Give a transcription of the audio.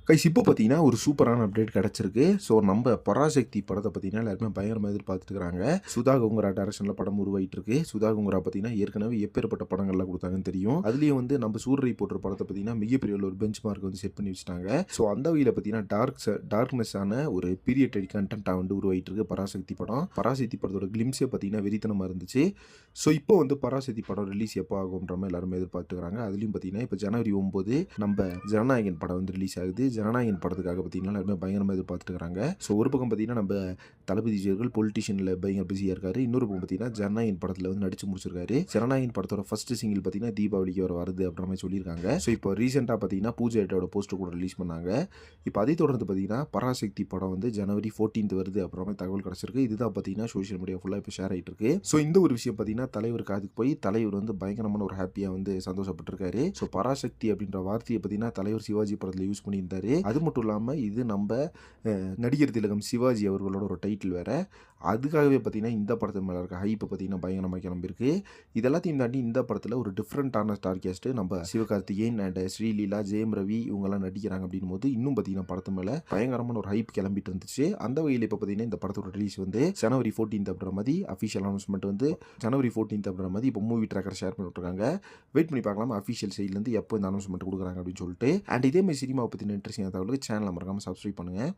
Guys இப்போ பார்த்தீங்கன்னா ஒரு சூப்பரான அப்டேட் கிடச்சிருக்கு. ஸோ நம்ம பராசக்தி படத்தை பார்த்தீங்கன்னா எல்லாருமே பயங்கரமாக எதிர்பார்த்துட்டு இருக்காங்க. சுதா கங்குரா டைரக்ஷனில் படம் உருவாகிட்டு இருக்கு. சுதா கங்குரா பார்த்தீங்கன்னா ஏற்கனவே எப்பேற்பட்ட படங்கள்லாம் கொடுத்தாங்கன்னு தெரியும். அதுலேயும் வந்து நம்ம சூரரை போன்ற படத்தை பார்த்தீங்கன்னா மிகப்பெரிய ஒரு பெஞ்ச் மார்க் வந்து செட் பண்ணி வச்சுட்டாங்க. ஸோ அந்த வகையில் பார்த்தீங்கன்னா டார்க்னஸான ஒரு பீரியட் கண்டென்ட்டாக வந்து உருவாகிட்டு இருக்கு பராசக்தி படம். பராசக்தி படத்தோட கிளிம்ஸே பார்த்தீங்கன்னா வெறித்தனமாக இருந்துச்சு. ஸோ இப்போ வந்து பராசக்தி படம் ரிலீஸ் எப்போ ஆகுன்ற மாதிரி எல்லாருமே எதிர்பார்த்துக்கிறாங்க. அதுலேயும் பார்த்தீங்கன்னா இப்போ ஜனவரி 9 நம்ம ஜனநாயகன் படம் வந்து ரிலீஸ் ஆகுது. ஜனநாயகன் படத்துக்காக பார்த்தீங்கன்னா எல்லாருமே பயங்கரமாக எதிர்பார்த்துட்டு இருக்காங்க. ஸோ ஒரு பக்கம் பார்த்தீங்கன்னா நம்ம தளபதி அவர்கள் பொலிட்டிஷியனில் பயங்கர பிஸியாக இருக்காரு. இன்னொரு பக்கம் பார்த்தீங்கன்னா ஜனநாயகன் படத்தில் வந்து நடிச்சு முடிச்சிருக்காரு. ஜனநாயகன் படத்தோட ஃபர்ஸ்ட் சிங்கிள் பார்த்தீங்கன்னா தீபாவளிக்கு வருது அப்படின்ற மாதிரி சொல்லியிருக்காங்க. ஸோ இப்போ ரீசெண்டாக பார்த்தீங்கன்னா பூஜா ஹெட்டோட போஸ்டர் கூட ரிலீஸ் பண்ணாங்க. இப்போ அதை தொடர்ந்து பார்த்தீங்கன்னா பராசக்தி படம் வந்து ஜனவரி 14 வருது அப்படின்ற மாதிரி தகவல் கிடச்சிருக்கு. இதுதான் பார்த்தீங்கன்னா சோஷியல் மீடியா ஃபுல்லாக இப்போ ஷேர் ஆகிட்டு இருக்கு. ஸோ இந்த ஒரு விஷயம் பார்த்தீங்கன்னா தலைவருக்கு அதுக்கு போய் தலைவர் வந்து பயங்கரமான ஒரு ஹாப்பியாக வந்து சந்தோஷப்பட்டிருக்காரு. ஸோ பராசக்தி அப்படின்ற வார்த்தையை பார்த்தீங்கன்னா தலைவர் சிவாஜி படத்தில் யூஸ் பண்ணியிருந்தாரு. அது மட்டும் இல்லாமல் இது நம்ம நடிகர் திலகம் சிவாஜி அவர்களோட ஒரு டைட்டில் வேற. அதுக்காகவே பார்த்தீங்கன்னா இந்த படத்து மேலே இருக்க ஹைப்பை பார்த்தீங்கன்னா பயங்கரமாக கிளம்பிருக்கு. இதெல்லாத்தையும் தாண்டி இந்த படத்தில் ஒரு டிஃப்ரெண்ட்டான ஸ்டார் கேஸ்ட்டு நம்ம சிவகார்த்திகேயன் அண்ட் ஸ்ரீலீலா, ஜெயம் ரவி இவங்கெல்லாம் நடிக்கிறாங்க அப்படின் போது இன்னும் பார்த்தீங்கன்னா படத்து மேலே பயங்கரமான ஒரு ஹைப் கிளம்பிட்டு இருந்துச்சு. அந்த வகையில் இப்போ பார்த்தீங்கன்னா இந்த படத்தோட ரிலீஸ் வந்து ஜனவரி 14 அப்படின்ற மாதிரி அஃபிஷியல் அனௌன்ஸ்மெண்ட் வந்து ஜனவரி 14 அப்படின்ற மாதிரி இப்போ மூவி ட்ராக்கர் ஷேர் பண்ணி விட்டுருக்காங்க. வெயிட் பண்ணி பார்க்கலாம் அஃபிஷியல் சைட்லேருந்து எப்போ இந்த அனௌன்ஸ்மெண்ட் கொடுக்குறாங்க அப்படின்னு சொல்லிட்டு. அண்ட் இதே மாதிரி சினிமாவை பற்றின இன்ட்ரெஸ்டிங்கான தகவலுக்கு சேனலை மறக்காமல் சப்ஸ்கிரைப் பண்ணுங்கள்.